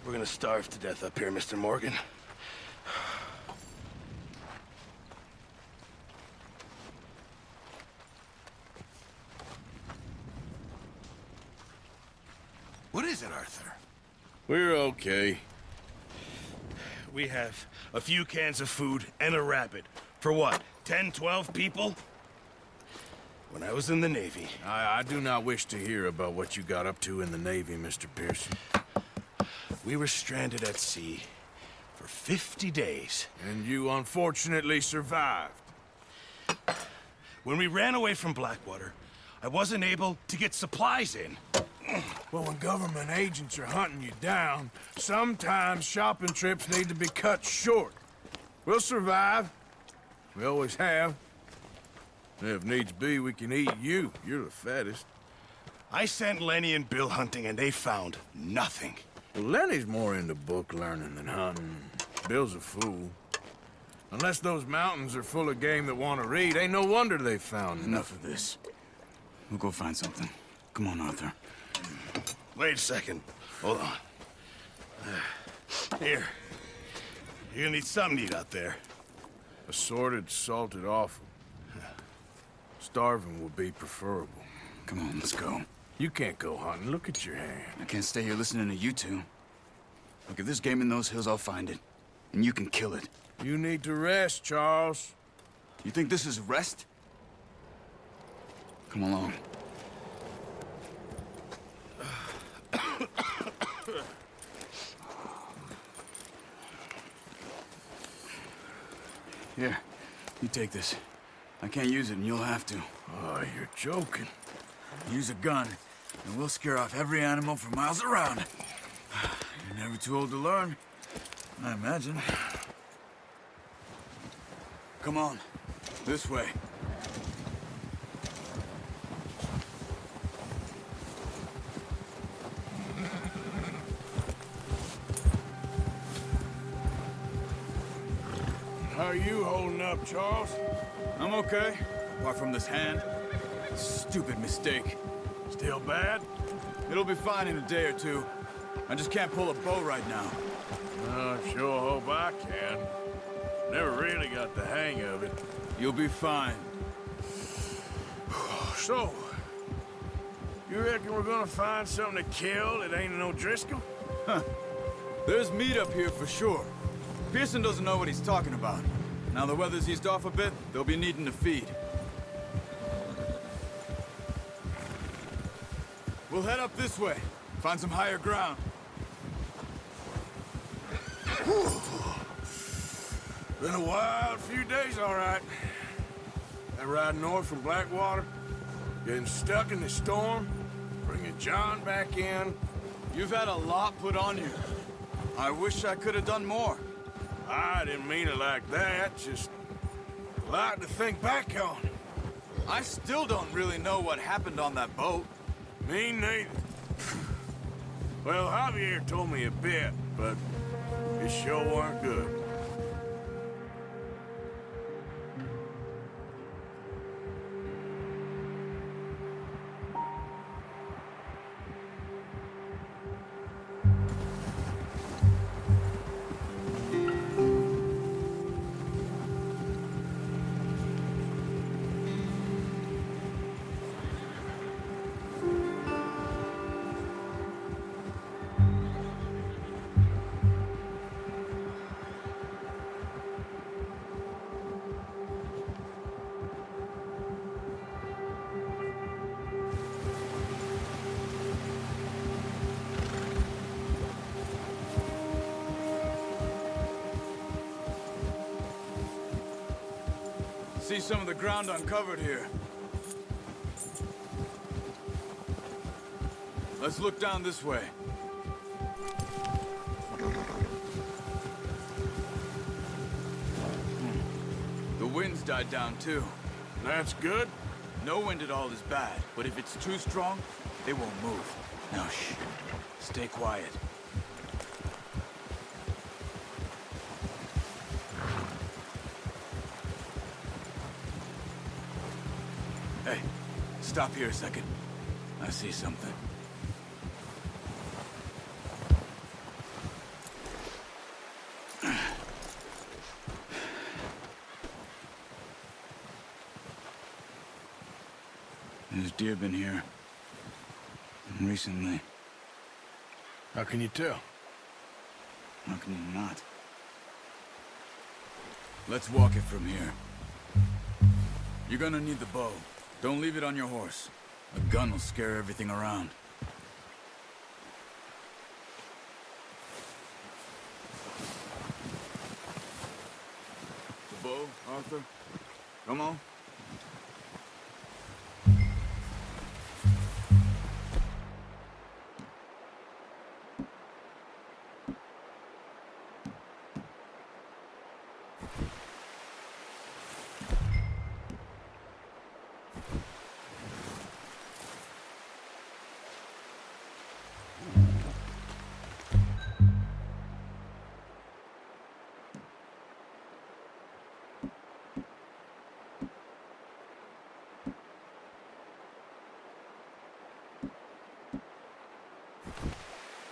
We're gonna starve to death up here, Mr. Morgan. What is it, Arthur? We're okay. We have a few cans of food and a rabbit. For what, 10, 12 people? When I was in the Navy... I do not wish to hear about what you got up to in the Navy, Mr. Pearson. We were stranded at sea for 50 days. And you unfortunately survived. When we ran away from Blackwater, I wasn't able to get supplies in. Well, when government agents are hunting you down, sometimes shopping trips need to be cut short. We'll survive. We always have. And if needs be, we can eat you. You're the fattest. I sent Lenny and Bill hunting, and they found nothing. Well, Lenny's more into book learning than hunting. Bill's a fool. Unless those mountains are full of game that want to read, ain't no wonder they found Enough of this. We'll go find something. Come on, Arthur. Wait a second. Hold on. Here. You're gonna need something to eat out there. Assorted, salted offal. Starving would be preferable. Come on, let's go. You can't go hunting. Look at your hand. I can't stay here listening to you two. Look, if there's game in those hills, I'll find it. And you can kill it. You need to rest, Charles. You think this is rest? Come along. Here, you take this. I can't use it, and you'll have to. Oh, you're joking. Use a gun, and we'll scare off every animal for miles around. You're never too old to learn, I imagine. Come on, this way. How are you holding up, Charles? I'm okay, apart from this hand. Stupid mistake. Still bad? It'll be fine in a day or two. I just can't pull a bow right now. I sure hope I can. Never really got the hang of it. You'll be fine. So, you reckon we're gonna find something to kill that ain't no Driscoll? There's meat up here for sure. Pearson doesn't know what he's talking about. Now the weather's eased off a bit, they'll be needing to feed. We'll head up this way, find some higher ground. Been a wild few days, all right. That ride north from Blackwater, getting stuck in the storm, bringing John back in. You've had a lot put on you. I wish I could have done more. I didn't mean it like that, just a lot to think back on. I still don't really know what happened on that boat. Me neither. Well, Javier told me a bit, but it sure weren't good. See some of the ground uncovered here. Let's look down this way. The wind's died down too. That's good. No wind at all is bad, but if it's too strong, they won't move. Now shh. Stay quiet. Hey, stop here a second. I see something. There's deer been here. Recently. How can you tell? How can you not? Let's walk it from here. You're gonna need the bow. Don't leave it on your horse. A gun will scare everything around. The bow, Arthur? Come on.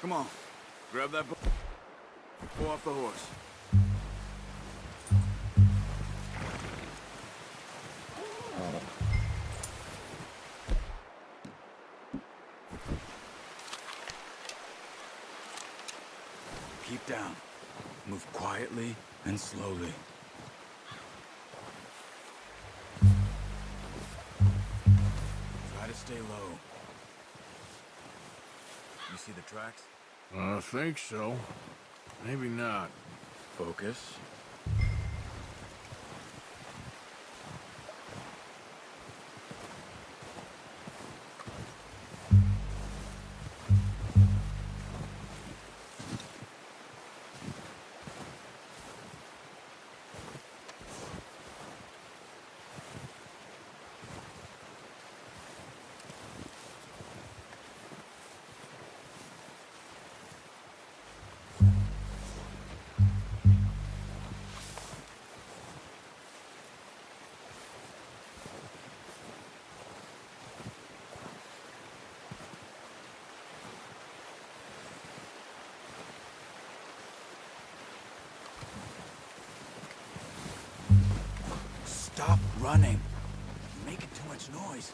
Come on. Grab that bow off the horse. Keep down. Move quietly and slowly. Try to stay low. You see the tracks? I think so. Maybe not. Focus. Stop running. You're making too much noise.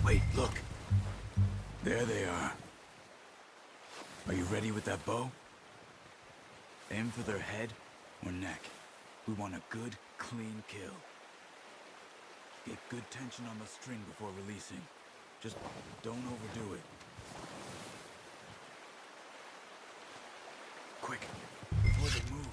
Wait, look. There they are. Are you ready with that bow? Aim for their head or neck. We want a good, clean kill. Get good tension on the string before releasing. Just don't overdo it. Quick, before they move.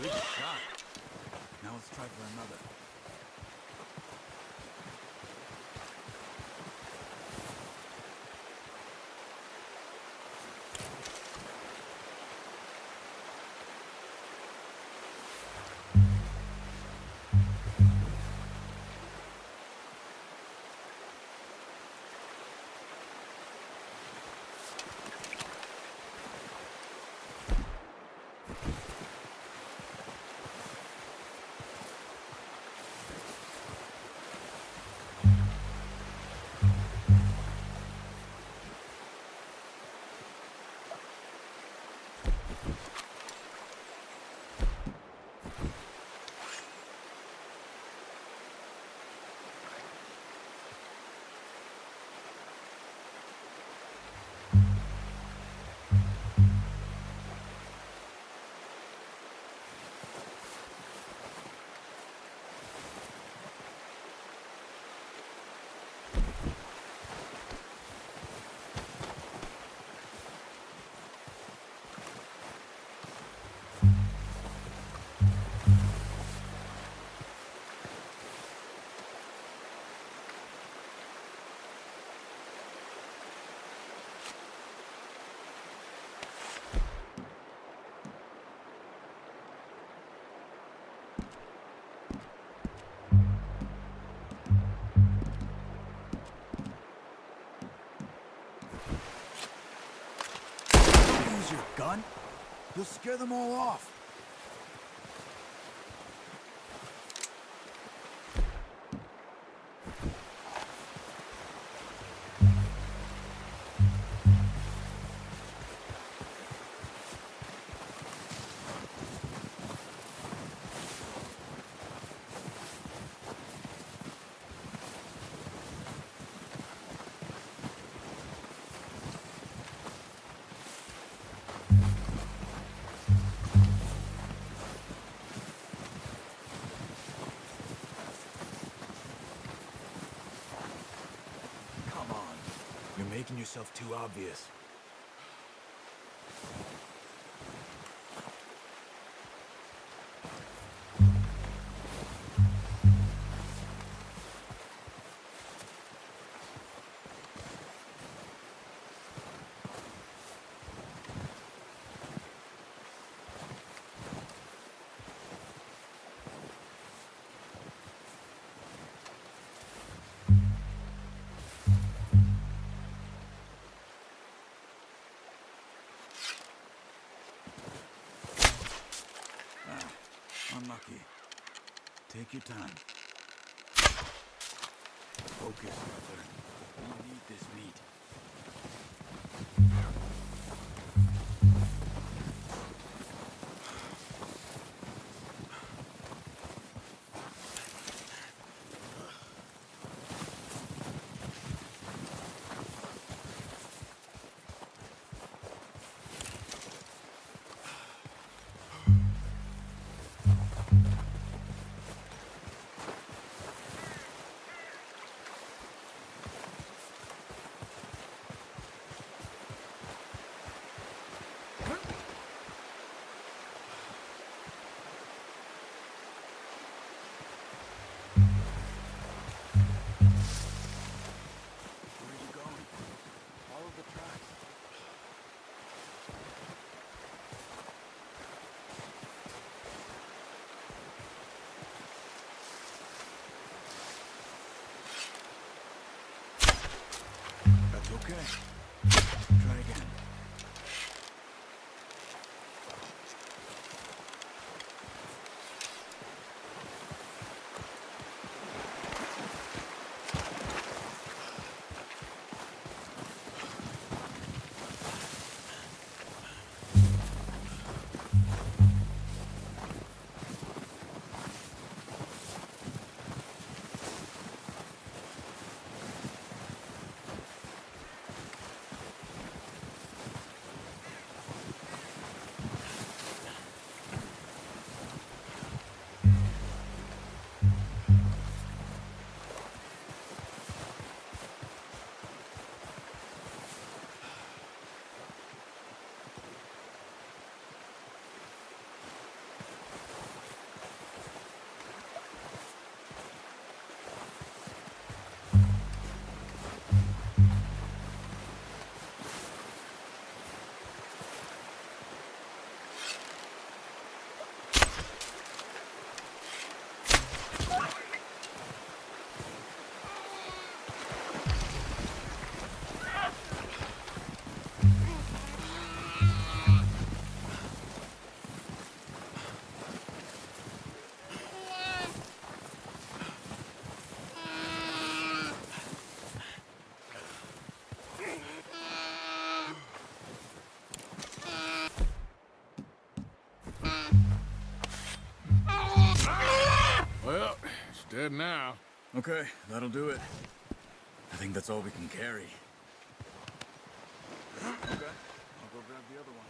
Good shot. Now let's try for another. Use your gun? You'll scare them all off. You're making yourself too obvious. Unlucky. Take your time. Focus, brother. We need this meat. Okay. Try again. Dead now. Okay, that'll do it. I think that's all we can carry. Okay, I'll go grab the other one.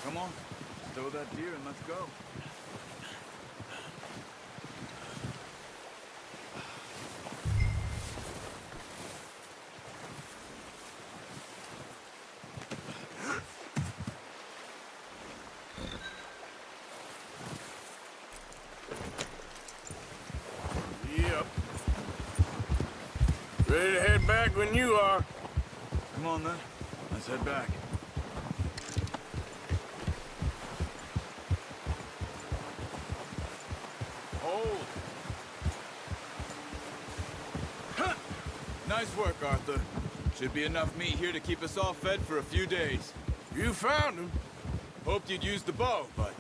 Come on, stow that deer and let's go. Yep. Ready to head back when you are. Come on then, let's head back. Nice work, Arthur. Should be enough meat here to keep us all fed for a few days. You found him. Hoped you'd use the bow, but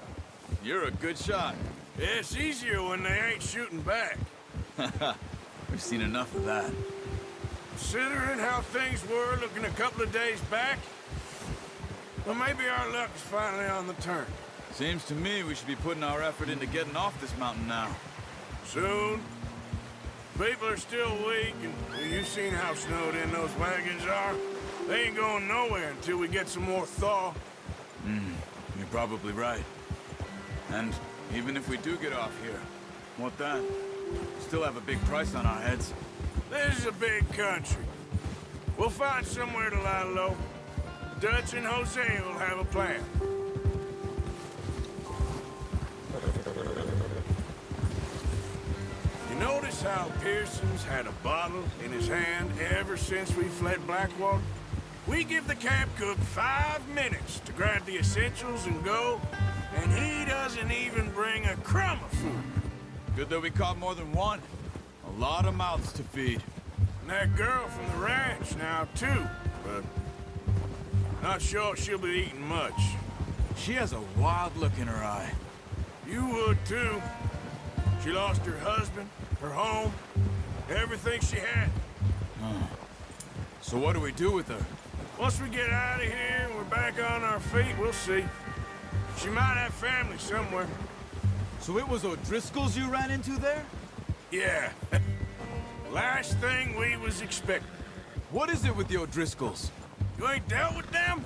you're a good shot. Yeah, it's easier when they ain't shooting back. We've seen enough of that. Considering how things were looking a couple of days back, well, maybe our luck is finally on the turn. Seems to me we should be putting our effort into getting off this mountain now. Soon. People are still weak, and well, you've seen how snowed in those wagons are. They ain't going nowhere until we get some more thaw. You're probably right. And even if we do get off here, what then? Still have a big price on our heads. This is a big country. We'll find somewhere to lie low. Dutch and Jose will have a plan. You notice how Pearson's had a bottle in his hand ever since we fled Blackwater? We give the camp cook 5 minutes to grab the essentials and go, and he doesn't even bring a crumb of food. Good that we caught more than one. A lot of mouths to feed. And that girl from the ranch now, too, but not sure she'll be eating much. She has a wild look in her eye. You would, too. She lost her husband, her home, everything she had. So what do we do with her? Once we get out of here and we're back on our feet, we'll see. She might have family somewhere. So it was O'Driscoll's you ran into there? Yeah. Last thing we was expecting. What is it with the O'Driscolls? You ain't dealt with them?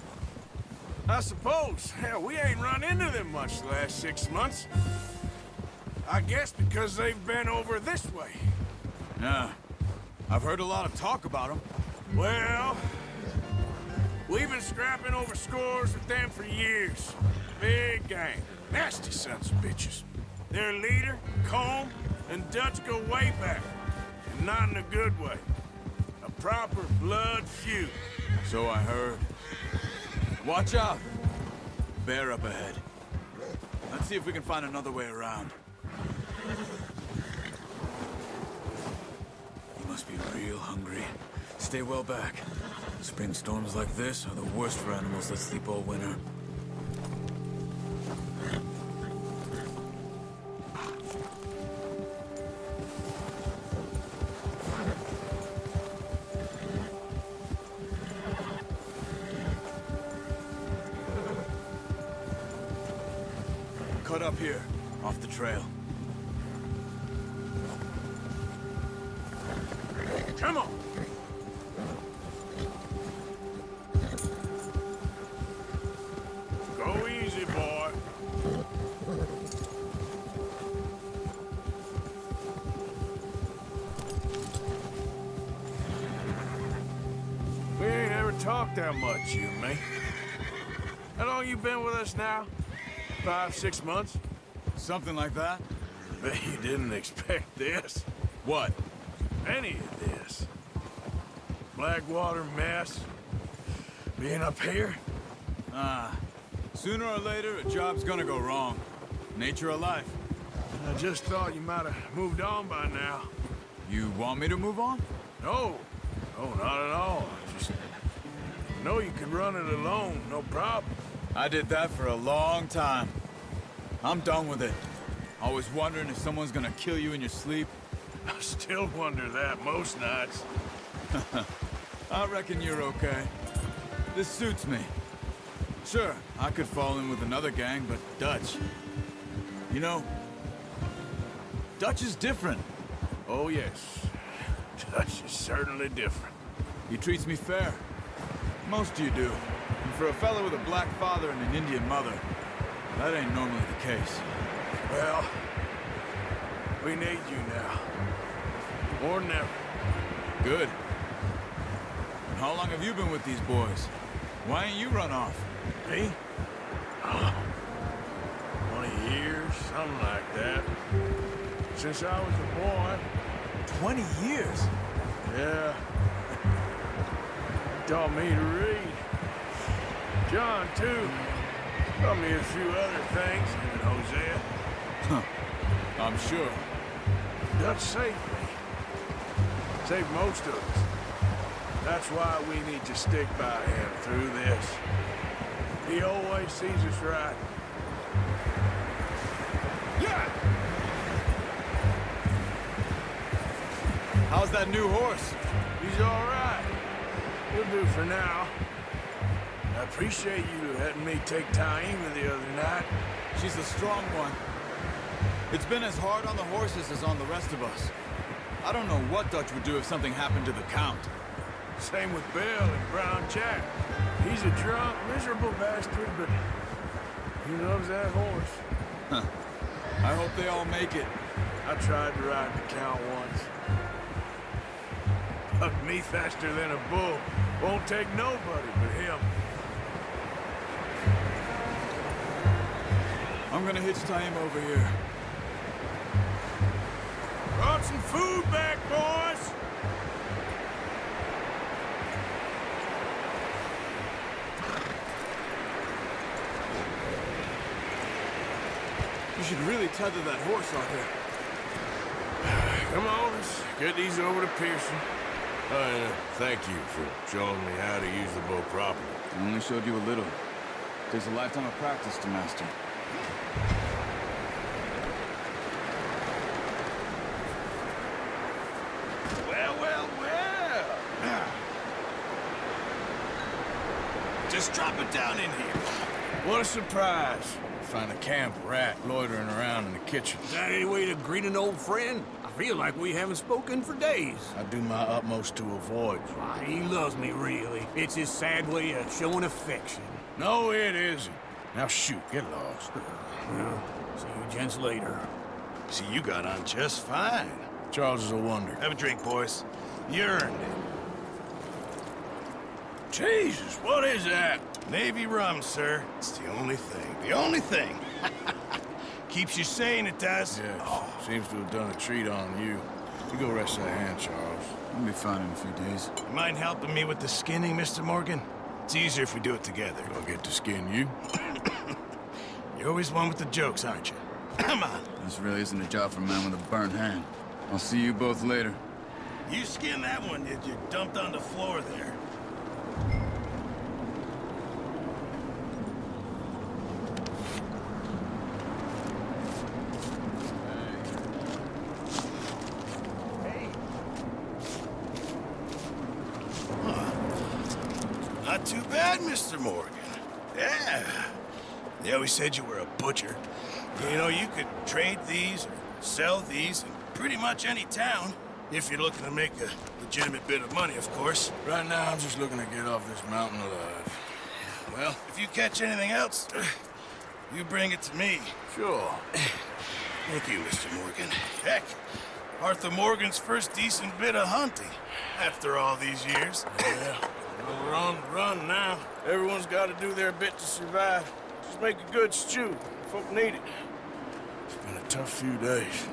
I suppose. Hell, we ain't run into them much the last 6 months. I guess because they've been over this way. Yeah. I've heard a lot of talk about them. Well, we've been scrapping over scores with them for years. Big gang. Nasty sons of bitches. Their leader, Combe, and Dutch go way back. And not in a good way. A proper blood feud. So I heard. Watch out! Bear up ahead. Let's see if we can find another way around. You must be real hungry. Stay well back. Spring storms like this are the worst for animals that sleep all winter. Cut up here, off the trail. Come on! Go easy, boy. talk that much, you and me. How long you been with us now? 5, 6 months? Something like that? Bet you didn't expect this. What? Any of this. Blackwater mess. Being up here? Sooner or later, a job's gonna go wrong. Nature of life. I just thought you might have moved on by now. You want me to move on? No. No, not at all. Just know you can run it alone, no problem. I did that for a long time. I'm done with it. Always wondering if someone's gonna kill you in your sleep. I still wonder that most nights. I reckon you're okay. This suits me. Sure, I could fall in with another gang, but Dutch... You know, Dutch is different. Oh, yes. Dutch is certainly different. He treats me fair. Most of you do. And for a fellow with a black father and an Indian mother, that ain't normally the case. Well, we need you now. More than ever. Good. And how long have you been with these boys? Why ain't you run off? Me? 20 years, something like that. Since I was a boy. 20 years? Yeah. He taught me to read. John, too. Taught me a few other things, even Hosea. Huh. I'm sure. Dutch saved me. Saved most of us. That's why we need to stick by him through this. He always sees us right. Yeah! How's that new horse? He's all right. He'll do for now. I appreciate you letting me take Taima the other night. She's a strong one. It's been as hard on the horses as on the rest of us. I don't know what Dutch would do if something happened to the Count. Same with Bill and Brown Jack. He's a drunk, miserable bastard, but he loves that horse. Huh. I hope they all make it. I tried to ride the Count once. Hugged me faster than a bull. Won't take nobody but him. I'm gonna hitch Taima over here. Brought some food back, boys! You should really tether that horse out there. Come on, let's get these over to Pearson. Thank you for showing me how to use the bow properly. I only showed you a little. Takes a lifetime of practice to master. Well, well, well. Just drop it down in here. What a surprise. Find a camp rat loitering around in the kitchen. Is that any way to greet an old friend? I feel like we haven't spoken for days. I do my utmost to avoid you. Why, he loves me, really. It's his sad way of showing affection. No, it isn't. Now shoot, get lost. Well, see you gents later. See, you got on just fine. Charles is a wonder. Have a drink, boys. You earned it. Jesus, what is that? Navy rum, sir. It's the only thing. The only thing. Keeps you sane, it does. Yes, seems to have done a treat on you. You go rest that hand, Charles. I'll be fine in a few days. You mind helping me with the skinning, Mr. Morgan? It's easier if we do it together. I'll get to skin you. You're always one with the jokes, aren't you? Come on. This really isn't a job for a man with a burnt hand. I'll see you both later. You skinned that one, did you? Dumped on the floor there. Not too bad, Mr. Morgan. Yeah. They always said you were a butcher. You know, you could trade these or sell these in pretty much any town. If you're looking to make a legitimate bit of money, of course. Right now, I'm just looking to get off this mountain alive. Well, if you catch anything else, you bring it to me. Sure. Thank you, Mr. Morgan. Heck, Arthur Morgan's first decent bit of hunting after all these years. Yeah, Well, we're on the run now. Everyone's got to do their bit to survive. Just make a good stew. Folk need it. It's been a tough few days.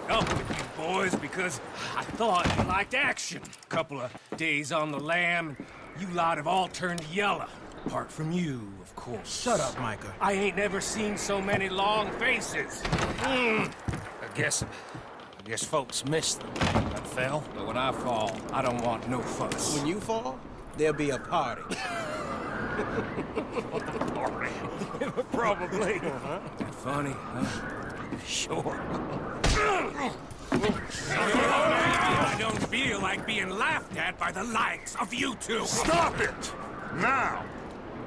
Up with you boys because I thought you liked action. Couple of days on the lam, and you lot have all turned yellow. Apart from you, of course. Shut up, Micah. I ain't never seen so many long faces. I guess folks miss them. I fell, but when I fall, I don't want no fuss. When you fall, there'll be a party. Probably. That funny, huh? Sure. I don't feel like being laughed at by the likes of you two. Stop it! Now!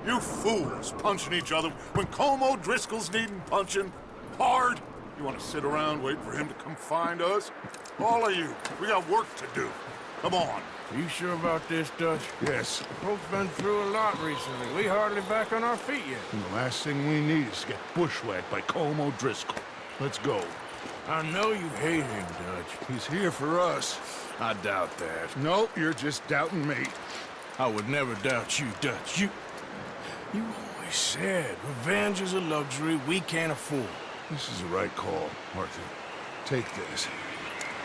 You fools punching each other when Colm O'Driscoll's needing punching hard. You want to sit around waiting for him to come find us? All of you, we got work to do. Come on. You sure about this, Dutch? Yes. Folks been through a lot recently. We hardly back on our feet yet. And the last thing we need is to get bushwhacked by Colm O'Driscoll. Let's go. I know you hate him, Dutch. He's here for us. I doubt that. No, you're just doubting me. I would never doubt you, Dutch. You always said revenge is a luxury we can't afford. This is the right call, Arthur. Take this.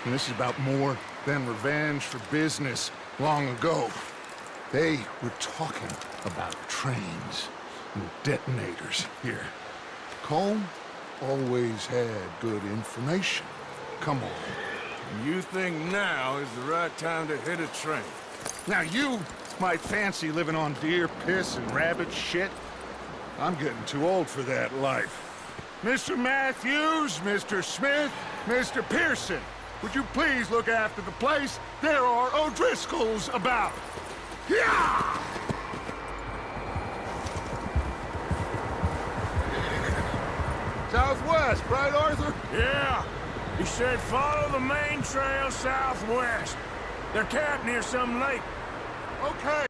And this is about more than revenge for business long ago. They were talking about trains and detonators here. Colm always had good information. Come on. You think now is the right time to hit a train? Now you might fancy living on deer piss and rabbit shit. I'm getting too old for that life. Mr. Matthews, Mr. Smith, Mr. Pearson, would you please look after the place? There are O'Driscolls about. Yeah! Southwest, right, Arthur? Yeah. He said follow the main trail southwest. They're camped near some lake. Okay.